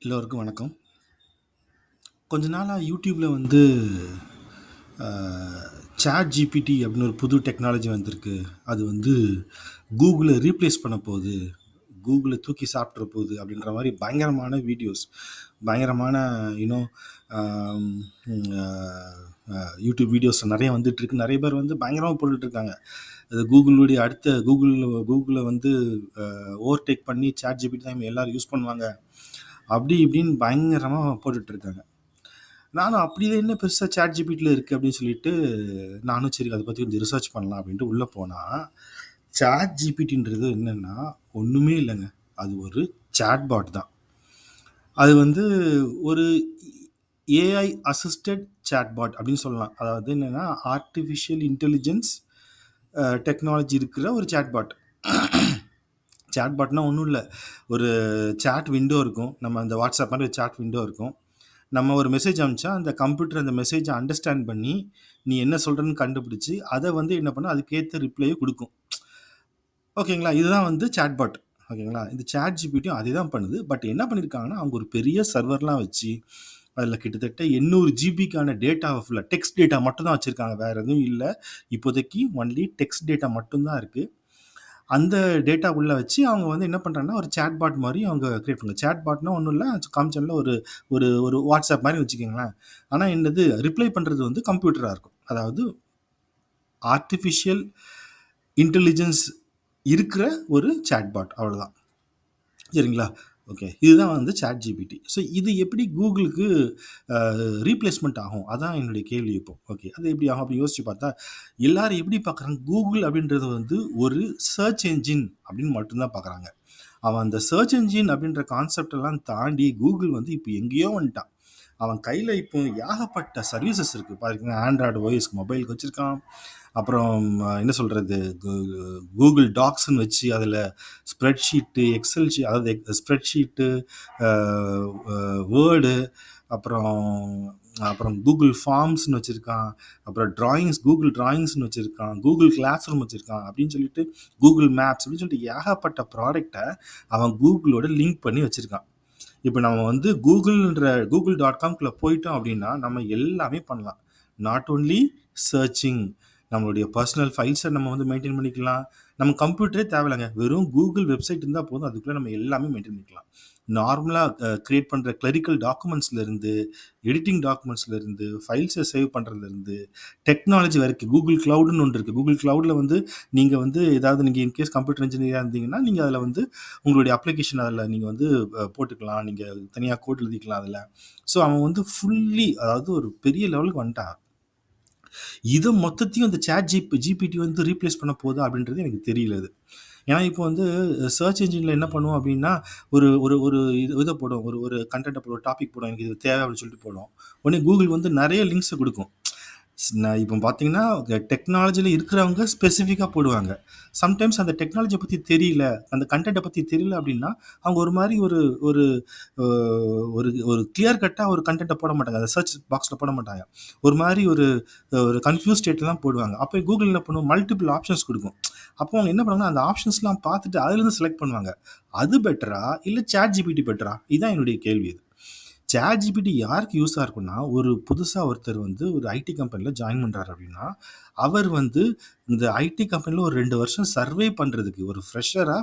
எல்லோருக்கும் வணக்கம். கொஞ்ச நாளாக யூடியூப்பில் வந்து சாட் ஜிபிடி அப்படின்னு ஒரு புது டெக்னாலஜி வந்திருக்கு. அது வந்து கூகுளை ரீப்ளேஸ் பண்ண போகுது, கூகுளை தூக்கி சாப்பிட்ற போகுது அப்படின்ற மாதிரி பயங்கரமான வீடியோஸ், பயங்கரமான இன்னும் யூடியூப் வீடியோஸ் நிறைய வந்துட்டுருக்கு. நிறைய பேர் வந்து பயங்கரமாக போட்டுட்ருக்காங்க. அது கூகுளுடைய அடுத்த கூகுளை வந்து ஓவர்டேக் பண்ணி சாட் ஜிபிடி தான் எல்லோரும் யூஸ் பண்ணுவாங்க அப்படி இப்படின்னு பயங்கரமாக போட்டுட்ருக்காங்க. நானும் அப்படி இது என்ன பெருசாக சாட் ஜிபிடியில் இருக்குது அப்படின்னு சொல்லிட்டு நானும் சரி அதை பற்றி கொஞ்சம் ரிசர்ச் பண்ணலாம் அப்படின்ட்டு உள்ளே போனால், சாட் ஜிபிடின்றது என்னென்னா ஒன்றுமே இல்லைங்க. அது ஒரு சாட்பாட் தான். அது வந்து ஒரு ஏஐ அசிஸ்டட் சாட்பாட் அப்படின்னு சொல்லலாம். அதாவது என்னென்னா ஆர்டிஃபிஷியல் இன்டெலிஜென்ஸ் டெக்னாலஜி இருக்கிற ஒரு சாட்பாட். சாட்பாட்னா ஒன்றும் இல்லை, ஒரு சாட் விண்டோ இருக்கும். நம்ம அந்த வாட்ஸ்அப் மாதிரி ஒரு சாட் விண்டோ இருக்கும். நம்ம ஒரு மெசேஜ் அனுப்பிச்சா அந்த கம்ப்யூட்டர் அந்த மெசேஜை அண்டர்ஸ்டாண்ட் பண்ணி நீ என்ன சொல்கிறன்னு கண்டுபிடிச்சி அதை வந்து என்ன பண்ண அதுக்கேற்ற ரிப்ளையை கொடுக்கும். ஓகேங்களா, இதுதான் வந்து சாட்பாட். ஓகேங்களா, இந்த சாட் ஜிபிடியும் அதே தான் பண்ணுது. பட் என்ன பண்ணியிருக்காங்கன்னா, அவங்க ஒரு பெரிய சர்வர்லாம் வச்சு அதில் கிட்டத்தட்ட 800 ஜிபிக்கான டேட்டாவை ஃபுல்லாக டெக்ஸ்ட் டேட்டா மட்டும் தான் வச்சுருக்காங்க, வேறு எதுவும் இல்லை. இப்போதைக்கு ஒன்லி டெக்ஸ்ட் டேட்டா மட்டும்தான் இருக்குது. அந்த டேட்டா உள்ள வச்சு அவங்க வந்து என்ன பண்ணுறாங்கன்னா, ஒரு சாட்பாட் மாதிரி அவங்க கிரியேட் பண்ணுங்க. சாட்பாட்னா ஒன்றும் இல்லை, காமிச்சனில் ஒரு ஒரு ஒரு வாட்ஸ்அப் மாதிரி வச்சுக்கோங்களேன். ஆனால் என்னது ரிப்ளை பண்ணுறது வந்து கம்ப்யூட்டராக இருக்கும். அதாவது ஆர்டிஃபிஷியல் இன்டெலிஜென்ஸ் இருக்கிற ஒரு சாட்பாட், அவ்வளோதான். சரிங்களா, ஓகே. இதுதான் வந்து சாட் ஜிபிடி. ஸோ இது எப்படி கூகுளுக்கு ரீப்ளேஸ்மெண்ட் ஆகும், அதான் என்னுடைய கேள்வி இப்போ. ஓகே, அது எப்படி ஆகும் அப்படி யோசிச்சு பார்த்தா, எல்லாரும் எப்படி பார்க்குறாங்க, கூகுள் அப்படின்றது வந்து ஒரு சர்ச் என்ஜின் அப்படின்னு மட்டும்தான் பார்க்குறாங்க. அவன் அந்த சர்ச் என்ஜின் அப்படின்ற கான்செப்ட் எல்லாம் தாண்டி கூகுள் வந்து இப்போ எங்கேயோ வந்துட்டான். அவன் கையில் இப்போ ஏகப்பட்ட சர்வீசஸ் இருக்குது பாருங்க. ஆண்ட்ராய்டு ஓஎஸ் மொபைலுக்கு வச்சுருக்கான். அப்புறம் என்ன சொல்கிறது, கூகுள் டாக்ஸ்ன்னு வச்சு அதில் ஸ்ப்ரெட்ஷீட்டு, எக்ஸல் அதாவது ஸ்ப்ரெட்ஷீட்டு, வேர்டு, அப்புறம் அப்புறம் கூகுள் ஃபார்ம்ஸ்னு வச்சுருக்கான். அப்புறம் ட்ராயிங்ஸ், கூகுள் ட்ராயிங்ஸ்னு வச்சுருக்கான். கூகுள் கிளாஸ் ரூம் வச்சுருக்கான். அப்படின்னு சொல்லிட்டு கூகுள் மேப்ஸ் அப்படின்னு சொல்லிட்டு ஏகப்பட்ட ப்ராடக்டை அவன் கூகுளோட லிங்க் பண்ணி வச்சுருக்கான். இப்போ நம்ம வந்து google.com போயிட்டோம் அப்படின்னா நம்ம எல்லாமே பண்ணலாம். நாட் ஓன்லி சர்ச்சிங், நம்மளுடைய பர்சனல் ஃபைல்ஸை நம்ம வந்து மெயின்டைன் பண்ணிக்கலாம். நம்ம கம்ப்யூட்டரே தேவையில்லைங்க, வெறும் கூகுள் வெப்சைட் இருந்தால் போதும், அதுக்குள்ளே நம்ம எல்லாமே மெயின்டைன் பண்ணிக்கலாம். நார்மலாக க்ரியேட் பண்ணுற கிளரிக்கல் டாக்குமெண்ட்ஸ்லேருந்து, எடிட்டிங் டாக்குமெண்ட்ஸ்லேருந்து, ஃபைல்ஸை சேவ் பண்ணுறதுலேருந்து, டெக்னாலஜி வரைக்கும் கூகுள் க்ளவுடுன்னு ஒன்று இருக்குது. கூகுள் க்ளவுடில் வந்து நீங்கள் வந்து ஏதாவது நீங்கள் இன்கேஸ் கம்ப்யூட்டர் இன்ஜினியராக இருந்தீங்கன்னா நீங்கள் அதில் வந்து உங்களுடைய அப்ளிகேஷன் அதில் நீங்கள் வந்து போட்டுக்கலாம், நீங்கள் தனியாக கோட் எழுதிக்கலாம் அதில். ஸோ அவன் வந்து ஃபுல்லி, அதாவது ஒரு பெரிய லெவலுக்கு வந்துட்டான். இது மொத்தத்தையும் இந்த சாட் ஜிபிடி வந்து ரீப்ளேஸ் பண்ண போகுதா அப்படின்றது எனக்கு தெரியல. அது ஏன்னா இப்போ வந்து சர்ச் இன்ஜினில் என்ன பண்ணுவோம் அப்படின்னா, ஒரு ஒரு ஒரு இதை போடும், ஒரு ஒரு கண்டென்ட்டை போடும், டாபிக் போடும், எனக்கு இது தேவை அப்படின்னு சொல்லிட்டு போடும். உடனே கூகுள் வந்து நிறைய லிங்க்ஸை கொடுக்கும். நான் இப்போ பார்த்தீங்கன்னா டெக்னாலஜியில் இருக்கிறவங்க ஸ்பெசிஃபிக்காக போடுவாங்க. சம்டைம்ஸ் அந்த டெக்னாலஜியை பற்றி தெரியல, அந்த கண்டென்ட்டை பற்றி தெரியல அப்படின்னா அவங்க ஒரு மாதிரி ஒரு ஒரு ஒரு ஒரு கிளியர் கட்டாக ஒரு கண்டென்ட்டை போட மாட்டாங்க, அந்த சர்ச் பாக்ஸில் போட மாட்டாங்க. ஒரு மாதிரி ஒரு ஒரு கன்ஃபியூஸ் ஸ்டேட்டில் தான் போடுவாங்க. அப்போ கூகுள் என்ன பண்ணும், மல்டிபிள் ஆப்ஷன்ஸ் கொடுக்கும். அப்போ அவங்க என்ன பண்ணுவாங்கன்னா அந்த ஆப்ஷன்ஸ்லாம் பார்த்துட்டு அதுலேருந்து செலக்ட் பண்ணுவாங்க. அது பெட்டரா இல்லை சாட் ஜிபிடி பெட்டரா, இதுதான் என்னுடைய கேள்வி. இது சாட் ஜிபிடி யாருக்கு யூஸாக இருக்குன்னா, ஒரு புதுசாக ஒருத்தர் வந்து ஒரு ஐடி கம்பெனியில் ஜாயின் பண்ணுறாரு அப்படின்னா, அவர் வந்து இந்த ஐடி கம்பெனியில் ஒரு 2 வருஷம் சர்வே பண்ணுறதுக்கு, ஒரு ஃப்ரெஷராக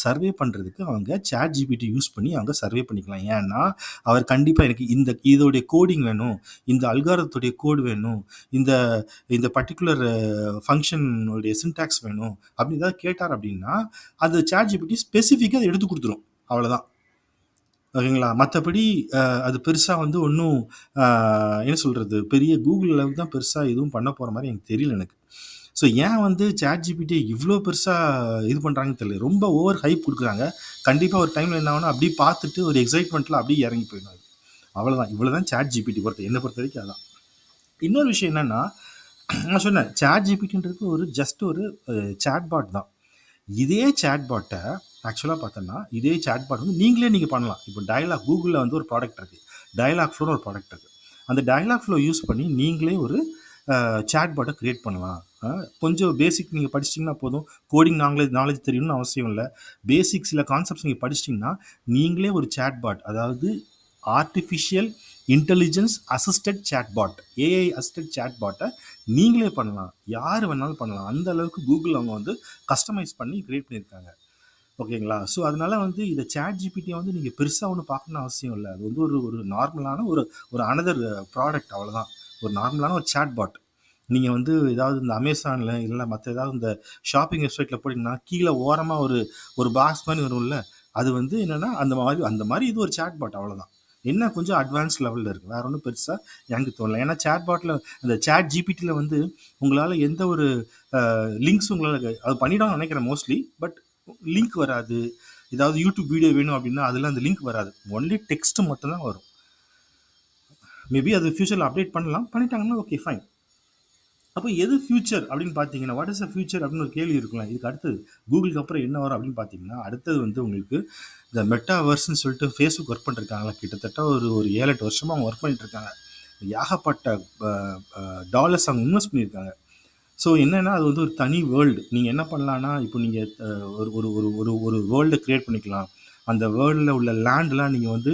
சர்வே பண்ணுறதுக்கு அவங்க சாட் ஜிபிடி யூஸ் பண்ணி அவங்க சர்வே பண்ணிக்கலாம். ஏன்னா அவர் கண்டிப்பாக எனக்கு இதோடைய கோடிங் வேணும், இந்த அல்காரத்துடைய கோடு வேணும், இந்த இந்த பர்டிகுலர் ஃபங்க்ஷனுடைய சின்டாக்ஸ் வேணும் அப்படி ஏதாவது கேட்டார் அப்படின்னா அது சாட் ஜிபிடி ஸ்பெசிஃபிக்காக அதை எடுத்து கொடுத்துரும். அவ்வளோதான். ஓகேங்களா, மற்றபடி அது பெருசாக வந்து ஒன்றும் என்ன சொல்கிறது, பெரிய கூகுள் அளவுக்கு தான் பெருசாக எதுவும் பண்ண போகிற மாதிரி எனக்கு தெரியல எனக்கு. ஸோ ஏன் வந்து சாட் ஜிபிடி இவ்வளோ பெருசாக இது பண்ணுறாங்கன்னு தெரியல. ரொம்ப ஓவர் ஹைப் கொடுக்குறாங்க. கண்டிப்பாக ஒரு டைமில் என்ன ஆகும்னா அப்படியே பார்த்துட்டு ஒரு எக்ஸைட்மெண்ட்டில் அப்படியே இறங்கி போயிடும். அது அவ்வளோதான். இவ்வளோ தான் சாட் ஜிபிடி என்னை பொறுத்த வரைக்கும் அதான். இன்னொரு விஷயம் என்னென்னா, நான் சொன்னேன் சாட் ஜிபிடின்றது ஒரு ஜஸ்ட் ஒரு சாட்பாட் தான். இதே சாட்பாட்டை ஆக்சுவலாக பார்த்தோன்னா இதே சாட்பாட் வந்து நீங்கள் பண்ணலாம். இப்போ டயலாக், கூகுளில் வந்து ஒரு ப்ராடக்ட் இருக்குது, டயலாக் ஃப்ளோன்னு ஒரு ப்ராடக்ட் இருக்குது. அந்த டயலாக் ஃப்ளோ யூஸ் பண்ணி நீங்களே ஒரு சாட்பாட்டை க்ரியேட் பண்ணலாம். கொஞ்சம் பேசிக் நீங்கள் படிச்சிட்டிங்கன்னா போதும், கோடிங் நாலேஜ் தெரியணும்னு அவசியம் இல்லை. பேசிக் சில கான்செப்ட்ஸ் நீங்கள் படிச்சிட்டிங்கன்னா நீங்களே ஒரு சாட்பாட், அதாவது artificial intelligence assisted chatbot, AI assisted சேட்பாட்டை நீங்களே பண்ணலாம், யார் வேணாலும் பண்ணலாம். அந்த அளவுக்கு கூகுள் அவங்க வந்து கஸ்டமைஸ் பண்ணி கிரியேட் பண்ணியிருக்காங்க. ஓகேங்களா? ஸோ அதனால வந்து இதை சேட் ஜிபிடியை வந்து நீங்கள் பெருசாக ஒன்றும் பார்க்கணும்னு அவசியம் இல்லை. அது வந்து ஒரு ஒரு நார்மலான ஒரு ஒரு அனதர் ப்ராடக்ட், அவ்வளோதான். ஒரு நார்மலான ஒரு சேட்பாட். நீங்கள் வந்து ஏதாவது இந்த அமேசானில் இல்லை மற்ற ஏதாவது இந்த ஷாப்பிங் வெப்சைட்டில் போட்டிங்கன்னா கீழே ஓரமாக ஒரு ஒரு பாக்ஸ் மாதிரி வரும்ல, அது வந்து என்னென்னா அந்த மாதிரி இது ஒரு சேட்பாட், அவ்வளோதான். என்ன கொஞ்சம் அட்வான்ஸ் லெவலில் இருக்குது, வேற ஒன்றும் பெருசாக எனக்கு தோணல. ஏன்னா சேட்பாட்டில் அந்த சேட் ஜிபிடியில் வந்து உங்களால் எந்த ஒரு லிங்க்ஸ் உங்களால் அது பண்ணிவிடான்னு நினைக்கிறேன் மோஸ்ட்லி. பட் லிங்க் வராது. ஏதாவது யூடியூப் வீடியோ வேணும் அப்படின்னா அதில் அந்த லிங்க் வராது, ஒன்லி டெக்ஸ்ட் மட்டும்தான் வரும். மேபி அது ஃபியூச்சரில் அப்டேட் பண்ணலாம், பண்ணிட்டாங்கன்னா ஓகே ஃபைன். அப்போ எது ஃபியூச்சர் அப்படின்னு பார்த்தீங்கன்னா, வாட் இஸ் அ ஃபியூச்சர் அப்படின்னு ஒரு கேள்வி இருக்கலாம். இதுக்கு அடுத்தது கூகுளுக்கு அப்புறம் என்ன வரும் அப்படின்னு பார்த்தீங்கன்னா, அடுத்தது வந்து உங்களுக்கு இந்த மெட்டாவர்ஸ்ன்னு சொல்லிட்டு ஃபேஸ்புக் ஒர்க் பண்ணிருக்காங்களா, கிட்டத்தட்ட ஒரு ஒரு 7-8 வருஷமாக அவங்க ஒர்க் பண்ணிட்டு இருக்காங்க. ஏகப்பட்ட டாலர்ஸ் அவங்க இன்வெஸ்ட் பண்ணியிருக்காங்க. ஸோ என்னென்னா அது வந்து ஒரு தனி வேர்ல்டு. நீங்கள் என்ன பண்ணலான்னா, இப்போ நீங்கள் ஒரு ஒரு ஒரு ஒரு ஒரு வேர்ல்டை க்ரியேட் பண்ணிக்கலாம். அந்த வேர்ல்டில் உள்ள லேண்டெலாம் நீங்கள் வந்து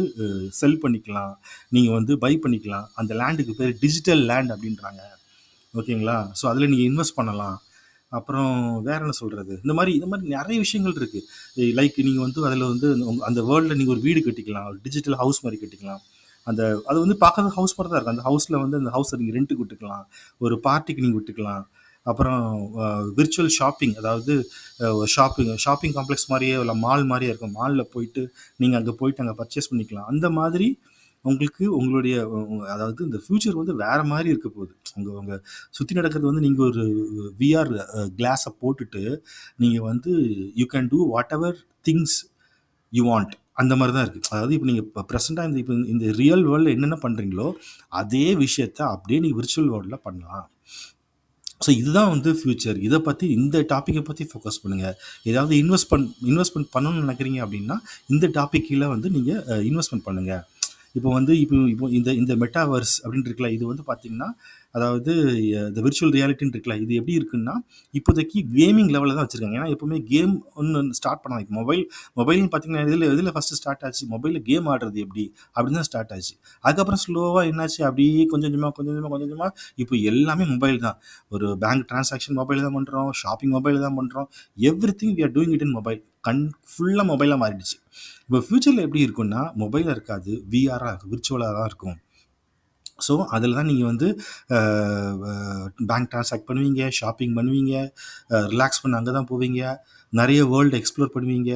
செல் பண்ணிக்கலாம், நீங்கள் வந்து பை பண்ணிக்கலாம். அந்த லேண்டுக்கு பேர் டிஜிட்டல் லேண்ட் அப்படின்றாங்க. ஓகேங்களா? ஸோ அதில் நீங்கள் இன்வெஸ்ட் பண்ணலாம். அப்புறம் வேற என்ன சொல்கிறது, இந்த மாதிரி நிறைய விஷயங்கள் இருக்குது. லைக் நீங்கள் வந்து அதில் வந்து அந்த வேர்ல்டில் நீங்கள் ஒரு வீடு கட்டிக்கலாம், ஒரு டிஜிட்டல் ஹவுஸ் மாதிரி கட்டிக்கலாம். அது வந்து பார்க்கறது ஹவுஸ் மாதிரி தான் இருக்கும். அந்த ஹவுஸில் வந்து அந்த ஹவுஸை நீங்கள் ரெண்ட்டுக்கு விட்டுக்கலாம், ஒரு பார்ட்டிக்கு நீங்கள் விட்டுக்கலாம். அப்புறம் விர்ச்சுவல் ஷாப்பிங், அதாவது ஷாப்பிங் காம்ப்ளெக்ஸ் மாதிரியே இல்லை மால் மாதிரியே இருக்கும். மாலில் போயிட்டு நீங்கள் அங்கே போயிட்டு அங்கே பர்ச்சேஸ் பண்ணிக்கலாம். அந்த மாதிரி உங்களுக்கு உங்களுடைய அதாவது இந்த ஃபியூச்சர் வந்து வேற மாதிரி இருக்க போகுது. உங்கள் சுற்றி நடக்கிறது வந்து நீங்கள் ஒரு விஆர் கிளாஸை போட்டுட்டு நீங்கள் வந்து you can do what ever things you want, அந்த மாதிரி தான் இருக்குது. அதாவது இப்போ நீங்கள் இப்போ ப்ரெசென்ட்டாக இந்த ரியல் வேர்ல்டில் என்னென்ன பண்ணுறீங்களோ அதே விஷயத்த அப்படியே நீங்கள் விர்ச்சுவல் வேர்ல்டில் பண்ணலாம். ஸோ இதுதான் வந்து ஃபியூச்சர். இதை பற்றி, இந்த டாப்பிக்கை பற்றி ஃபோக்கஸ் பண்ணுங்கள். ஏதாவது இன்வெஸ்ட்மெண்ட் பண்ணணும்னு நினைக்கிறீங்க அப்படின்னா இந்த டாபிக் கீழே வந்து நீங்கள் இன்வெஸ்ட்மெண்ட் பண்ணுங்கள். இப்போ வந்து இப்போ இந்த இந்த மெட்டாவர்ஸ் அப்படின்னு இருக்குல்ல, இது வந்து பார்த்தீங்கன்னா அதாவது இந்த விர்ச்சுவல் ரியாலிட்டின்னு இருக்குல்ல, இது எப்படி இருக்குன்னா இப்போதைக்கு கேமிங் லெவலில் தான் வச்சுருக்காங்க. ஏன்னா எப்போவுமே கேம் ஒன்று ஸ்டார்ட் பண்ணலாம். இப்போ மொபைல்னு பார்த்தீங்கன்னா இதில் ஃபஸ்ட்டு ஸ்டார்ட் ஆச்சு, மொபைலில் கேம் ஆடுறது எப்படி அப்படின்னு தான் ஸ்டார்ட் ஆச்சு. அதுக்கப்புறம் ஸ்லோவாக என்னாச்சு, அப்படியே கொஞ்சம் கொஞ்சமாக இப்போ எல்லாமே மொபைல் தான். ஒரு பேங்க் டிரான்சாக்ஷன் மொபைல் தான் பண்ணுறோம், ஷாப்பிங் மொபைல் தான் பண்ணுறோம், everything we are doing it in mobile. ஃபுல்லாக மொபைலாக மாறிடுச்சு. இப்போ ஃப்யூச்சரில் எப்படி இருக்குன்னா மொபைலாக இருக்காது, விஆராக இருக்கும், விர்ச்சுவலாக தான் இருக்கும். ஸோ அதில் தான் நீங்கள் வந்து பேங்க் ட்ரான்சாக்ட் பண்ணுவீங்க, ஷாப்பிங் பண்ணுவீங்க, ரிலாக்ஸ் பண்ண அங்கே தான் போவீங்க, நிறைய வேர்ல்டு எக்ஸ்ப்ளோர் பண்ணுவீங்க.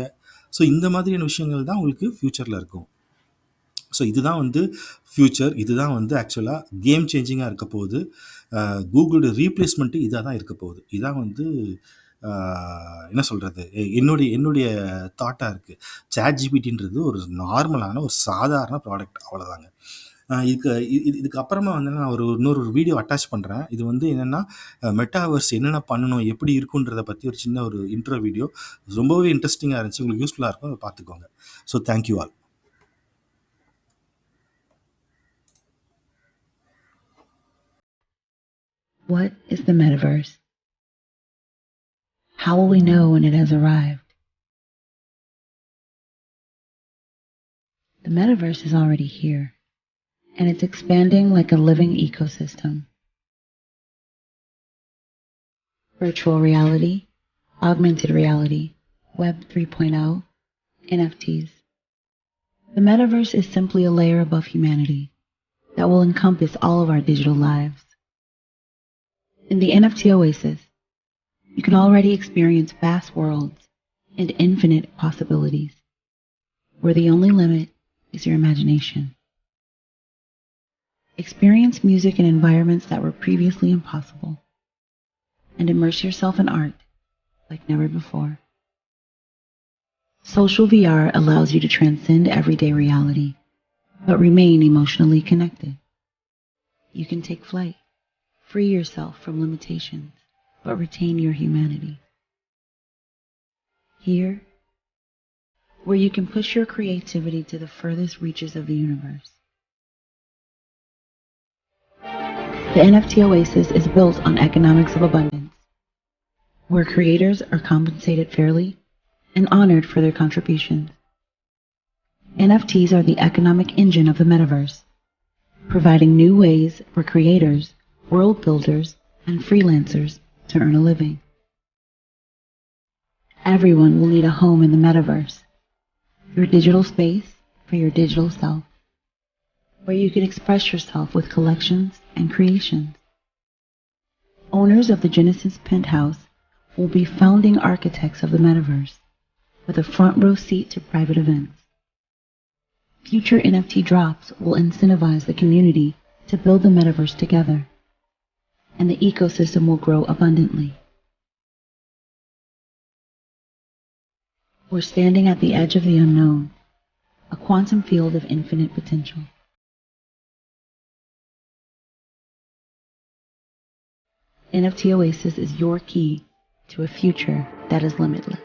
ஸோ இந்த மாதிரியான விஷயங்கள் தான் உங்களுக்கு ஃப்யூச்சரில் இருக்கும். ஸோ இதுதான் வந்து ஃப்யூச்சர். இதுதான் வந்து ஆக்சுவலாக கேம் சேஞ்சிங்காக இருக்க போகுது. கூகுளோட ரீப்ளேஸ்மெண்ட்டு இதாக தான் இருக்க போகுது. இதான் வந்து என்ன சொல்கிறது, என்னுடைய தாட்டாக இருக்குது. சேட் ஜிபிடின்றது ஒரு நார்மலான ஒரு சாதாரண ப்ராடக்ட், அவ்வளோதாங்க. இதுக்கு அப்புறமா வந்து நான் இன்னொரு வீடியோ அட்டாச் பண்ணுறேன். இது வந்து என்னென்னா மெட்டாவர்ஸ் என்னென்ன பண்ணணும், எப்படி இருக்குன்றதை பற்றி ஒரு சின்ன ஒரு இன்ட்ரோ வீடியோ. ரொம்பவே இன்ட்ரெஸ்டிங்காக இருந்துச்சு, உங்களுக்கு யூஸ்ஃபுல்லாக இருக்கும், அதை பார்த்துக்கோங்க. So thank you all. What is the metaverse? How will we know when it has arrived? The metaverse is already here, and it's expanding like a living ecosystem. Virtual reality, augmented reality, Web 3.0, NFTs. The metaverse is simply a layer above humanity that will encompass all of our digital lives. In the NFT oasis, you can already experience vast worlds and infinite possibilities, where the only limit is your imagination. Experience music in environments that were previously impossible, and immerse yourself in art like never before. Social VR allows you to transcend everyday reality, but remain emotionally connected. You can take flight, free yourself from limitations, but retain your humanity. Here, where you can push your creativity to the furthest reaches of the universe. The NFT Oasis is built on economics of abundance, where creators are compensated fairly and honored for their contributions. NFTs are the economic engine of the metaverse, providing new ways for creators, world builders, and freelancers to earn a living. Everyone will need a home in the metaverse, your digital space for your digital self, where you can express yourself with collections and creations. Owners of the Genesis Penthouse will be founding architects of the metaverse, with a front row seat to private events. Future NFT drops will incentivize the community to build the metaverse together, and the ecosystem will grow abundantly. We're standing at the edge of the unknown, a quantum field of infinite potential. NFT Oasis is your key to a future that is limitless.